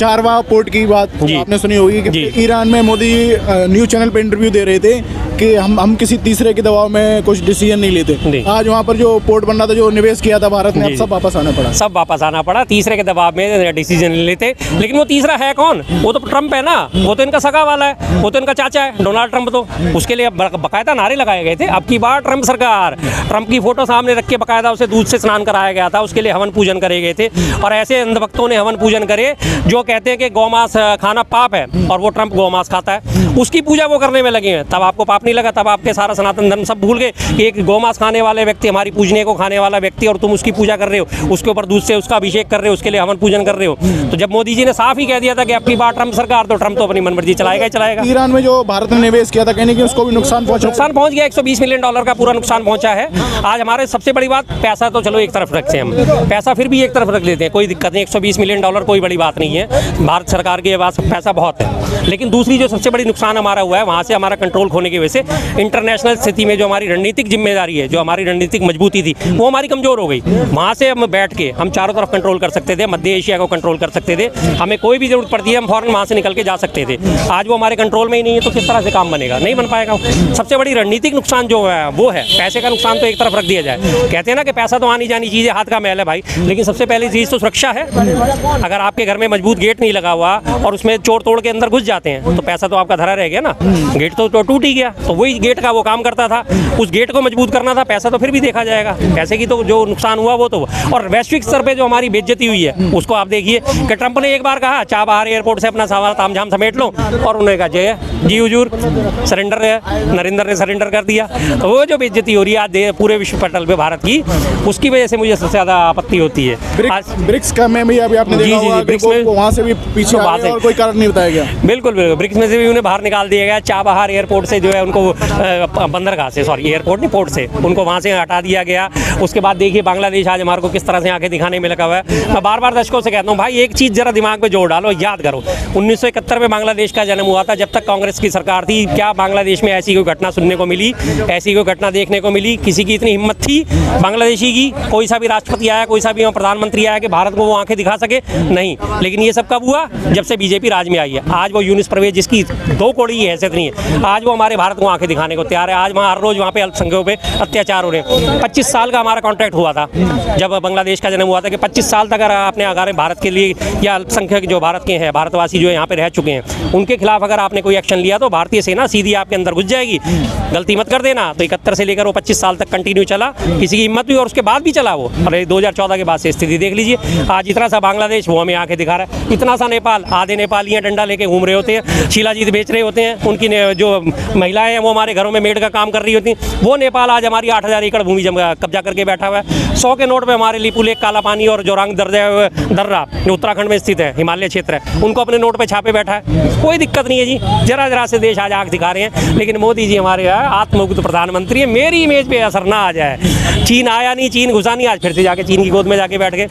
चारवा port की बात आपने सुनी होगी कि ईरान में मोदी न्यूज़ चैनल पे इंटरव्यू दे रहे थे कि हम किसी तीसरे के दबाव में कुछ डिसीजन नहीं लेते। आज वहाँ पर जो पोर्ट बन रहा था, जो निवेश किया था भारत ने, अब सब वापस आना पड़ा। सब वापस आना पड़ा, तीसरे के दबाव में डिसीजन नहीं लेते। लेकिन वो तीसरा है कौन? वो तो ट्रंप है ना, वो तो इनका सगा वाला है, वो तो इनका चाचा है डोनाल्ड ट्रंप। तो उसके लिए बाकायदा नारे लगाए गए थे, अब की बार ट्रंप सरकार, ट्रंप की फोटो सामने रख के बाकायदा उसे दूध से स्नान कराया गया था, उसके लिए हवन पूजन करे गए थे। और ऐसे अंधभक्तों ने हवन पूजन करे जो कहते हैं कि गौमांस खाना पाप है, और वो ट्रंप गौमांस खाता है, उसकी पूजा वो करने में लगे हैं। तब आपको पाप नहीं लगा, तब आपके सारा सनातन धर्म सब भूल गए कि एक गौमांस खाने वाले व्यक्ति, हमारी पूजने को खाने वाला व्यक्ति, और तुम उसकी पूजा कर रहे हो, उसके ऊपर दूध से उसका अभिषेक कर रहे हो, उसके लिए हवन पूजन कर रहे हो। तो जब मोदी जी ने साफ ही कह दिया था कि अब की बार ट्रंप सरकार, तो ट्रंप तो अपनी मनमर्जी चलाएगा ही चलाएगा। ईरान में जो भारत ने निवेश किया था, कहने की उसको भी नुकसान पहुंच गया, $120 मिलियन का पूरा नुकसान पहुंचा है। आज हमारे सबसे बड़ी बात, पैसा तो चलो एक तरफ रखते हैं हम, पैसा फिर भी एक तरफ रख लेते हैं, कोई दिक्कत नहीं, $120 मिलियन कोई बड़ी बात नहीं है, भारत सरकार के पास पैसा बहुत है। लेकिन दूसरी जो सबसे बड़ी नुकसान हमारा हुआ है, वहाँ से हमारा कंट्रोल खोने की वजह से इंटरनेशनल स्थिति में जो हमारी रणनीतिक जिम्मेदारी है, जो हमारी रणनीतिक मजबूती थी, वो हमारी कमजोर हो गई। वहाँ से हम बैठ के हम चारों तरफ कंट्रोल कर सकते थे, मध्य एशिया को कंट्रोल कर सकते थे, हमें कोई भी जरूरत पड़ती है हम फौरन वहाँ से निकल के जा सकते थे। आज वो हमारे कंट्रोल में ही नहीं है, तो किस तरह से काम बनेगा? नहीं बन पाएगा। सबसे बड़ी रणनीतिक नुकसान जो है वो है पैसे का नुकसान, तो एक तरफ रख दिया जाए। कहते हैं ना कि पैसा तो आनी जानी चीज़ है, हाथ का मैल है भाई, लेकिन सबसे पहली चीज़ तो सुरक्षा है। अगर आपके घर में मजबूत गेट नहीं लगा हुआ और उसमें चोर तोड़ के अंदर घुस जाते हैं, तो पैसा तो आपका धरा रह गया ना, गेट तो टूट ही गया। तो वही गेट का वो काम करता था, उस गेट को मजबूत करना था, पैसा तो फिर भी देखा जाएगा। पैसे की तो जो नुकसान हुआ वो तो, और वैश्विक स्तर पे जो हमारी बेइज्जती हुई है उसको आप देखिए कि ट्रंप ने एक बार कहा चाबहार एयरपोर्ट से अपना सामान तामझाम समेट लो, और उन्होंने कहा जय जी हुजूर, सरेंडर है, नरेंद्र ने सरेंडर कर दिया। तो वो जो बेइज्जती हो रही है आज पूरे विश्व पटल पे भारत की, उसकी वजह से मुझे सबसे ज़्यादा आपत्ति होती है। ब्रिक्स का में भी अभी आपने देखा होगा, ब्रिक्स में वहाँ से भी पीछे आ गए और कोई कारण नहीं बताया गया। बिल्कुल बिल्कुल, ब्रिक्स में से भी उन्हें बाहर निकाल दिया गया। चाबहार एयरपोर्ट से जो है उनको बंदरगाह से, सॉरी एयरपोर्ट नहीं, पोर्ट से उनको वहाँ से हटा दिया गया। उसके बाद देखिए बांग्लादेश आज हमारे को किस तरह से आंखें दिखाने में लगा हुआ है। मैं बार बार दर्शकों से कहता हूँ भाई, एक चीज़ जरा दिमाग में जोड़ डालो, याद करो 1971 में बांग्लादेश का जन्म हुआ था, जब तक कांग्रेस की सरकार थी। क्या बांग्लादेश में ऐसी कोई घटना सुनने को मिली, ऐसी कोई घटना देखने को मिली? किसी की इतनी हिम्मत थी बांग्लादेशी की? कोई सा भी राष्ट्रपति आया, कोई सा भी प्रधानमंत्री आया कि भारत को वो आंखें दिखा सके? नहीं। लेकिन ये सब कब हुआ? जब से बीजेपी राज में आई है। आज वो यूनुस परवेज, जिसकी दो कौड़ी की हैसियत नहीं है, आज वो हमारे भारत को आंखें दिखाने को तैयार है। आज वहाँ हर रोज वहाँ पे अल्पसंख्यकों पे अत्याचार हो रहे हैं। 25 साल का हमारा कॉन्ट्रैक्ट हुआ था जब बांग्लादेश का जन्म हुआ था कि 25 साल तक आपने अगर भारत के लिए, या अल्पसंख्यक जो भारत के हैं, भारतवासी जो यहाँ पे रह चुके हैं, उनके खिलाफ अगर आपने कोई एक्शन लिया तो भारतीय सेना सीधी आपके अंदर घुस जाएगी। गलती मत कर देना। तो 71 से लेकर वो 25 साल तक कंटिन्यू चला, किसी की हिम्मत हुई, और उसके बाद भी चला वो। अरे 2014 के बाद से स्थिति देख लीजिए। आज इतना सा बांग्लादेश वो हमें आंखें दिखा रहा है, इतना सा नेपाल, आधे नेपालियाँ डंडा लेके घूम रहे होते हैं, शिलाजीत बेच रहे होते हैं, उनकी जो महिलाएं हैं वो हमारे घरों में मेड का काम कर रही होती हैं। वो नेपाल आज हमारी 8000 एकड़ भूमि कब्जा करके बैठा हुआ है। 100 के नोट पे हमारे लिपुल लेक, काला पानी और जोरांग दर्रा जो उत्तराखंड में स्थित है, हिमालय क्षेत्र है, उनको अपने नोट पे छापे बैठा है। कोई दिक्कत नहीं है जी, जरा जरा से देश आज आंख दिखा रहे हैं। लेकिन मोदी जी हमारे आत्ममुक्त प्रधानमंत्री है, मेरी इमेज पे असर ना आ जाए। चीन आया नहीं, चीन घुसा नहीं, आज फिर से जाके चीन की गोद में जाके बैठ गए।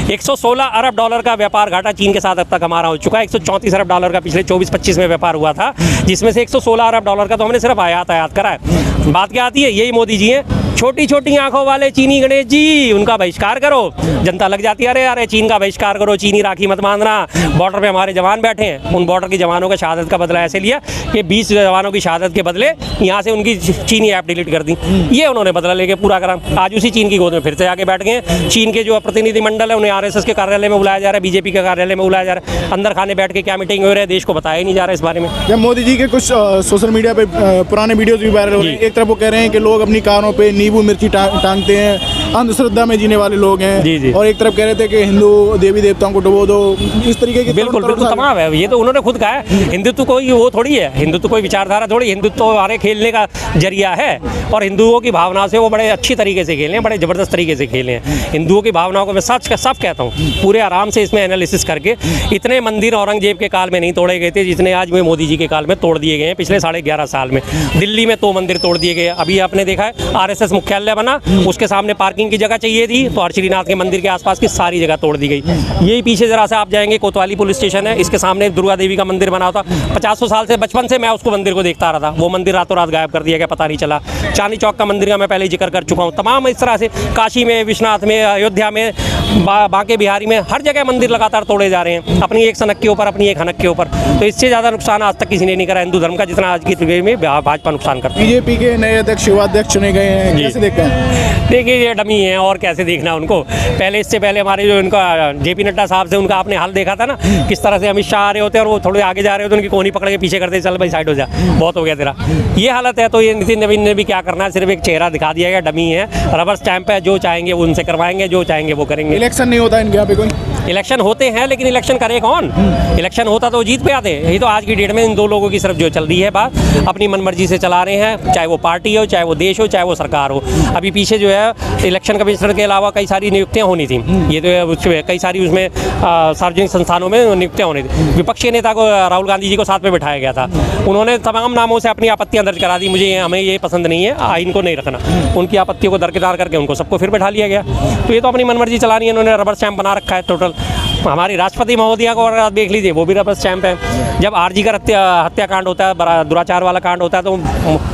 $116 अरब का व्यापार घाटा चीन के साथ अब तक हमारा हो चुका है। $134 अरब का पिछले 24-25 में व्यापार हुआ था, जिसमें से $116 अरब का तो हमने सिर्फ आयात करा है। बात क्या आती है? यही मोदी जी हैं, छोटी छोटी आंखों वाले चीनी गणेश जी, उनका बहिष्कार करो। जनता लग जाती है, अरे यार चीन का बहिष्कार करो, चीनी राखी मत बांधना। बॉर्डर पे हमारे जवान बैठे हैं, उन बॉर्डर के जवानों का शहादत का बदला ऐसे लिया कि 20 जवानों की शहादत के बदले यहाँ से उनकी चीनी ऐप डिलीट कर दी। ये उन्होंने बदला लेके पूरा करा। आज उसी चीन की गोद में फिर से आके बैठ गए। चीन के जो प्रतिनिधिमंडल है उन्हें RSS के कार्यालय में बुलाया जा रहा है, बीजेपी के कार्यालय में बुलाया जा रहा है। अंदर खाने बैठ के क्या मीटिंग हो रही है, देश को बताया ही नहीं जा रहा है इस बारे में। जब मोदी जी के कुछ सोशल मीडिया पे पुराने वीडियोज भी वायरल हो रहे हैं, एक तरफ वो कह रहे हैं कि लोग अपनी कारों पे नींबू मिर्ची टांगते हैं, अंधश्रद्धा में जीने वाले लोग हैं, जी। और एक तरफ कह रहे थे कि हिंदू देवी देवताओं को डुबो दो, इस तरीके की बिल्कुल तमाम है। ये तो उन्होंने खुद कहा है। हिंदुत्व कोई वो थोड़ी है, हिंदुत्व कोई विचारधारा थोड़ी, हिंदुत्व हमारे खेलने का जरिया है, और हिंदुओं की भावना से वो बड़े अच्छी तरीके से खेले हैं, बड़े ज़बरदस्त तरीके से खेले हैं। हिंदुओं की भावनाओं को मैं सच का सब कहता हूँ, पूरे आराम से इसमें एनालिसिस करके। इतने मंदिर औरंगजेब के काल में नहीं तोड़े गए थे जितने आज में मोदी जी के काल में तोड़ दिए गए हैं। पिछले 11.5 साल में दिल्ली में 2 मंदिर तोड़ दिए गए। अभी आपने देखा है RSS मुख्यालय बना, उसके सामने पार्किंग की जगह चाहिए थी, तो हरश्रीनाथ के मंदिर के आसपास की सारी जगह तोड़ दी गई। यही पीछे जरा सा आप जाएंगे, कोतवाली पुलिस स्टेशन है, इसके सामने दुर्गा देवी का मंदिर बना था। 50 साल से, बचपन से मैं उसको मंदिर को देखता रहा था। वो मंदिर रातों रात गायब कर दिया गया, पता नहीं चला। चांदनी चौक का मंदिर का मैं पहले जिक्र कर चुका हूँ। तमाम इस तरह से काशी में, विश्वनाथ में, अयोध्या में, बांके बिहारी में हर जगह मंदिर लगातार तोड़े जा रहे हैं, अपनी एक सनक के ऊपर, अपनी एक हनक के ऊपर। तो इससे ज़्यादा नुकसान आज तक किसी ने नहीं करा हिंदू धर्म का, जितना आज की तस्वीर में भाजपा नुकसान करती है। बीजेपी के नए अध्यक्ष, युवाध्यक्ष चुने गए हैं, कैसे देखते हैं? देखिए, ये डमी है और कैसे देखना उनको। पहले, इससे पहले हमारे जो इनका जेपी नड्डा साहब से उनका आपने हाल देखा था ना, किस तरह से अमित शाह आ रहे होते हैं और वो थोड़े आगे जा रहे होते हैं, उनकी कोहनी पकड़ के पीछे करते, चल भाई साइड हो जा, बहुत हो गया तेरा। ये हालत है। तो ये नितिन नवीन ने भी क्या करना है, सिर्फ एक चेहरा दिखा दिया गया, डमी है, रबर स्टैंप है, जो चाहेंगे वो उनसे करवाएंगे, जो चाहेंगे वो करेंगे। इलेक्शन नहीं होता इनके यहाँ पे कोई? इलेक्शन होते हैं, लेकिन इलेक्शन करे कौन? इलेक्शन होता तो जीत पे आते। यही तो आज की डेट में इन दो लोगों की सिर्फ जो चल रही है बात, अपनी मनमर्जी से चला रहे हैं, चाहे वो पार्टी हो, चाहे वो देश हो, चाहे वो सरकार हो। अभी पीछे जो है इलेक्शन कमिश्नर के अलावा कई सारी नियुक्तियां होनी थी, ये तो कई सारी उसमें सार्वजनिक संस्थानों में नियुक्तियां होनी थी। विपक्षी नेता को राहुल गांधी जी को साथ में बिठाया गया था, उन्होंने तमाम नामों से अपनी आपत्तियां दर्ज करा दी, मुझे हमें ये पसंद नहीं है, आइन को नहीं रखना। उनकी आपत्तियों को दरकिनार करके उनको सबको फिर बैठा लिया गया। तो ये तो अपनी मनमर्जी चला रही है, इन्होंने रबर स्टैंप बना रखा है टोटल। हमारी राष्ट्रपति महोदया को अगर आप देख लीजिए, वो भी रबर स्टैंप है। जब आरजी का हत्याकांड होता है, बड़ा दुराचार वाला कांड होता है, तो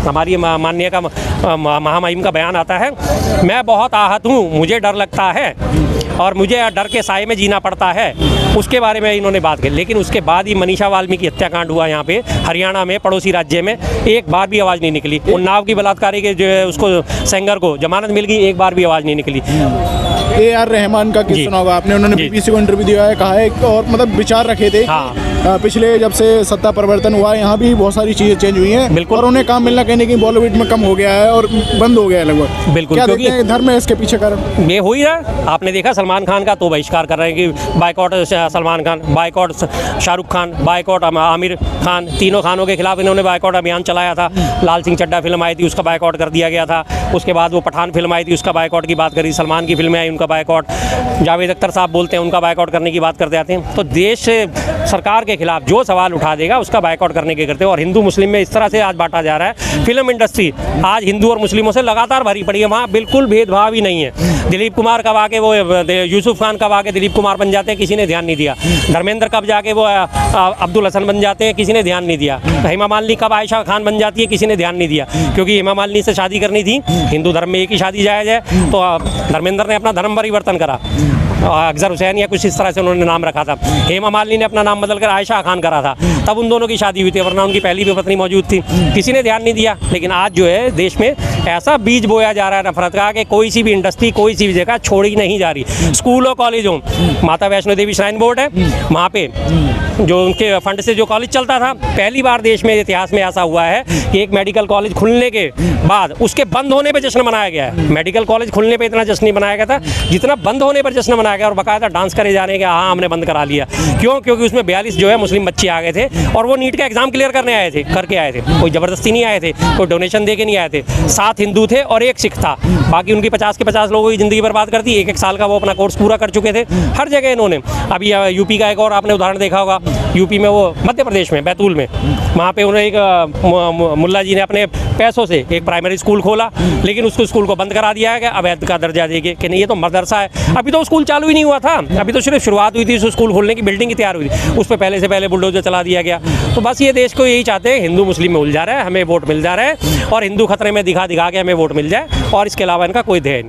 हमारी माननीय का महामहिम का बयान आता है, मैं बहुत आहत हूँ, मुझे डर लगता है और मुझे डर के साए में जीना पड़ता है। उसके बारे में इन्होंने बात की। लेकिन उसके बाद ही मनीषा वाल्मीकि हत्याकांड हुआ यहाँ पे हरियाणा में, पड़ोसी राज्य में, एक बार भी आवाज़ नहीं निकली। उन्नाव की बलात्कारी के जो है उसको सेंगर को जमानत मिल गई, एक बार भी आवाज़ नहीं निकली। AR रहमान का केस सुना होगा आपने, उन्होंने BBC को इंटरव्यू दिया है, कहा है और मतलब विचार रखे थे। हाँ। पिछले जब से सत्ता परिवर्तन हुआ है, यहाँ भी बहुत सारी चीजें चेंज हुई हैं। बिल्कुल। और उन्हें काम मिलना कहीं ना कहीं बॉलीवुड में कम हो गया है और बंद हो गया है लगभग। बिल्कुल। क्या देखते हैं, धर्म है इसके पीछे कारण? ये हो ही रहा। आपने देखा सलमान खान का तो बहिष्कार कर रहे हैं कि boycott Salman Khan, boycott Shahrukh Khan, boycott Aamir Khan, तीनों खानों के खिलाफ इन्होंने बाइकॉट अभियान चलाया था। लाल सिंह चड्ढा फिल्म आई थी, उसका बाइकॉट कर दिया गया था। उसके बाद वो पठान फिल्म आई थी, उसका बाइकॉट की बात करी। सलमान की फिल्में आई, उनका बाइकॉट। जावेद अख्तर साहब बोलते हैं, उनका बाइकआउट करने की बात करते आते हैं। तो देश सरकार के खिलाफ जो सवाल उठा देगा उसका बाइकआउट करने के करते हैं। और हिंदू मुस्लिम में इस तरह से आज बांटा जा रहा है। फिल्म इंडस्ट्री आज हिंदू और मुस्लिमों से लगातार भरी पड़ी है, वहाँ बिल्कुल भेदभाव ही नहीं है। दिलीप कुमार कब आके वो यूसुफ खान कब आके दिलीप कुमार बन जाते हैं, किसी ने ध्यान नहीं दिया। धर्मेंद्र कब जाके वो अब्दुल हसन बन जाते हैं, किसी ने ध्यान नहीं दिया। हेमा मालिनी कब आयशा खान बन जाती है, किसी ने ध्यान नहीं दिया। क्योंकि हेमा मालिनी से शादी करनी थी, हिंदू धर्म में एक ही शादी जायज़ है, तो धर्मेंद्र ने अपना धर्म परिवर्तन करा, अख्तर हुसैन या कुछ इस तरह से उन्होंने नाम रखा था। हेमा मालिनी ने अपना नाम बदलकर आयशा खान करा था, तब उन दोनों की शादी हुई थी, वरना उनकी पहली भी पत्नी मौजूद थी, किसी ने ध्यान नहीं दिया। लेकिन आज जो है देश में ऐसा बीज बोया जा रहा है नफरत का कि कोई सी भी इंडस्ट्री, कोई सी भी जगह छोड़ी नहीं जा रही। स्कूलों कॉलेजों, माता वैष्णो देवी श्राइन बोर्ड है, वहाँ पे जो उनके फंड से जो कॉलेज चलता था, पहली बार देश में इतिहास में ऐसा हुआ है कि एक मेडिकल कॉलेज खुलने के बाद उसके बंद होने पर जश्न मनाया गया है। मेडिकल कॉलेज खुलने पर इतना जश्न नहीं मनाया गया था जितना बंद होने पर जश्न मनाया गया, और बाकायदा डांस करे जाने के, हाँ हमने बंद करा लिया। क्यों? क्योंकि उसमें 42 जो है मुस्लिम बच्चे आ गए थे और वो नीट का एग्जाम क्लियर करने आए थे, करके आए थे। कोई ज़बरदस्ती नहीं आए थे, कोई डोनेशन दे के नहीं आए थे। 7 हिंदू थे और 1 सिख था, बाकी उनकी 50 के 50 लोगों की ज़िंदगी बर्बाद कर दी। 1-1 साल का वो अपना कोर्स पूरा कर चुके थे हर जगह इन्होंने। अभी यूपी का एक और आपने उदाहरण देखा होगा, यूपी में वो मध्य प्रदेश में बैतूल में, वहाँ पे उन्हें एक मुल्ला जी ने अपने पैसों से एक प्राइमरी स्कूल खोला, लेकिन उसको स्कूल को बंद करा दिया है कि अवैध का दर्जा देके कि नहीं ये तो मदरसा है। अभी तो स्कूल चालू ही नहीं हुआ था, अभी तो सिर्फ शुरुआत हुई थी, उस स्कूल खोलने की बिल्डिंग ही तैयार हुई थी, उस पर पहले से पहले बुलडोजर चला दिया गया। तो बस ये देश को यही चाहते हैं, हिंदू मुस्लिम में उलझा रहा है, हमें वोट मिल जा रहा है और हिंदू खतरे में दिखा दिखा के हमें वोट मिल जाए, और इसके अलावा इनका कोई ध्येय नहीं।